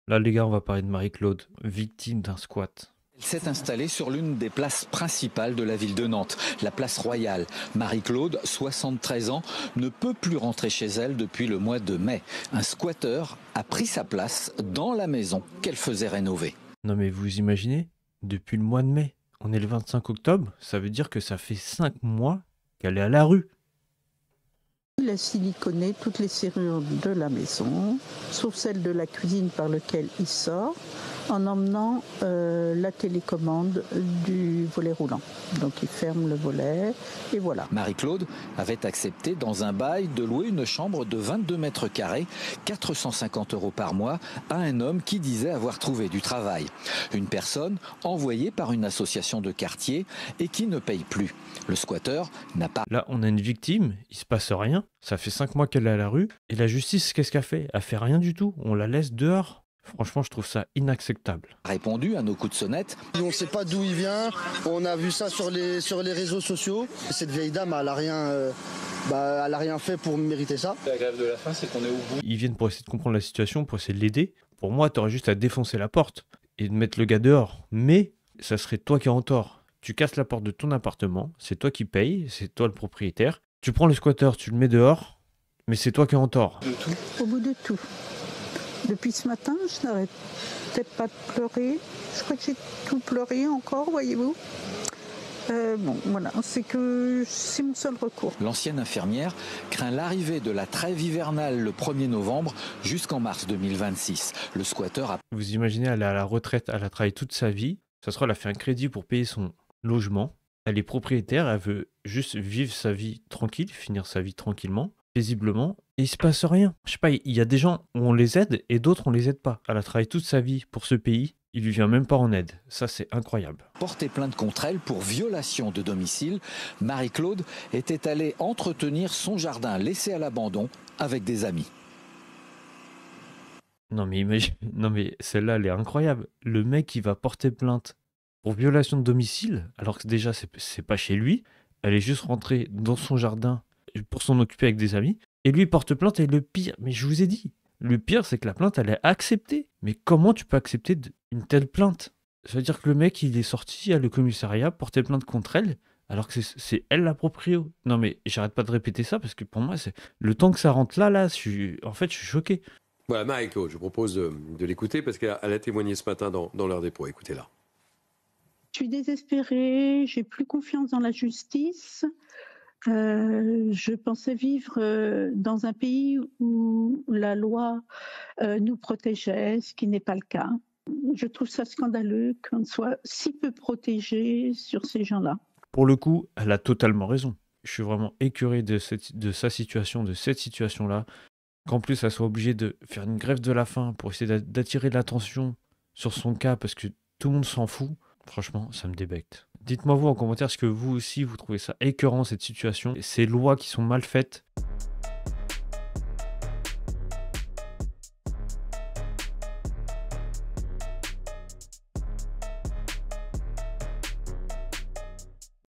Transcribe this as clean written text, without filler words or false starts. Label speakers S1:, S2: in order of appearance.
S1: Là, les gars, on va parler de Marie-Claude, victime d'un squat.
S2: Elle s'est installée sur l'une des places principales de la ville de Nantes, la place Royale. Marie-Claude, 73 ans, ne peut plus rentrer chez elle depuis le mois de mai. Un squatteur a pris sa place dans la maison qu'elle faisait rénover.
S1: Non mais vous imaginez, depuis le mois de mai, on est le 25 octobre, ça veut dire que ça fait 5 mois qu'elle est à la rue.
S3: Il a siliconé toutes les serrures de la maison, sauf celle de la cuisine par laquelle il sort, en emmenant la télécommande du volet roulant. Donc il ferme le volet et voilà.
S2: Marie-Claude avait accepté dans un bail de louer une chambre de 22 mètres carrés, 450 € par mois, à un homme qui disait avoir trouvé du travail. Une personne envoyée par une association de quartier et qui ne paye plus. Le squatteur n'a pas
S1: Là, on a une victime, il se passe rien, ça fait 5 mois qu'elle est à la rue, et la justice, qu'est-ce qu'elle fait? Elle fait rien du tout, on la laisse dehors. Franchement, je trouve ça inacceptable.
S2: répondu à nos coups de sonnette.
S4: On ne sait pas d'où il vient, on a vu ça sur les réseaux sociaux. Cette vieille dame, elle a rien fait pour mériter ça.
S5: La grève de la faim, c'est qu'on est au bout.
S1: Ils viennent pour essayer de comprendre la situation, pour essayer de l'aider. Pour moi, t'aurais juste à défoncer la porte et de mettre le gars dehors. Mais ça serait toi qui es en tort. Tu casses la porte de ton appartement, c'est toi qui payes, c'est toi le propriétaire. Tu prends le squatter, tu le mets dehors, mais c'est toi qui es en tort.
S3: Au bout de tout. Depuis ce matin, je n'arrêtais pas de pleurer. Je crois que j'ai tout pleuré encore, voyez-vous. Bon, voilà, c'est mon seul recours.
S2: L'ancienne infirmière craint l'arrivée de la trêve hivernale le 1er novembre jusqu'en mars 2026. Le squatteur a
S1: Vous imaginez, elle est à la retraite, elle a travaillé toute sa vie. Ça se trouve, elle a fait un crédit pour payer son logement. Elle est propriétaire, elle veut juste vivre sa vie tranquille, finir sa vie tranquillement, paisiblement, et il se passe rien. Je sais pas, il y a des gens où on les aide et d'autres on les aide pas. Elle a travaillé toute sa vie pour ce pays, il lui vient même pas en aide. Ça, c'est incroyable.
S2: porté plainte contre elle pour violation de domicile. Marie-Claude était allée entretenir son jardin laissé à l'abandon avec des amis.
S1: Non mais imagine, non mais celle-là, elle est incroyable. Le mec, il va porter plainte pour violation de domicile, alors que déjà, c'est pas chez lui. Elle est juste rentrée dans son jardin pour s'en occuper avec des amis. Et lui, il porte plainte et le pire, mais je vous ai dit, le pire, c'est que la plainte, elle est acceptée. Mais comment tu peux accepter une telle plainte? Ça veut dire que le mec, il est sorti à le commissariat, porter plainte contre elle, alors que c'est elle la proprio. Non mais j'arrête pas de répéter ça parce que pour moi, c'est le temps que ça rentre là, en fait, je suis choqué.
S6: Voilà, Marie-Claude, je vous propose de l'écouter parce qu'elle a témoigné ce matin dans leur dépôt. Écoutez-la.
S3: Je suis désespérée, j'ai plus confiance dans la justice. Je pensais vivre dans un pays où la loi nous protégeait, ce qui n'est pas le cas. Je trouve ça scandaleux qu'on soit si peu protégé sur ces gens-là.
S1: Pour le coup, elle a totalement raison. Je suis vraiment écœuré de sa situation, de cette situation-là. Qu'en plus, elle soit obligée de faire une grève de la faim pour essayer d'attirer l'attention sur son cas parce que tout le monde s'en fout. Franchement, ça me débecte. Dites-moi vous en commentaire, est-ce que vous aussi, vous trouvez ça écœurant, cette situation, ces lois qui sont mal faites?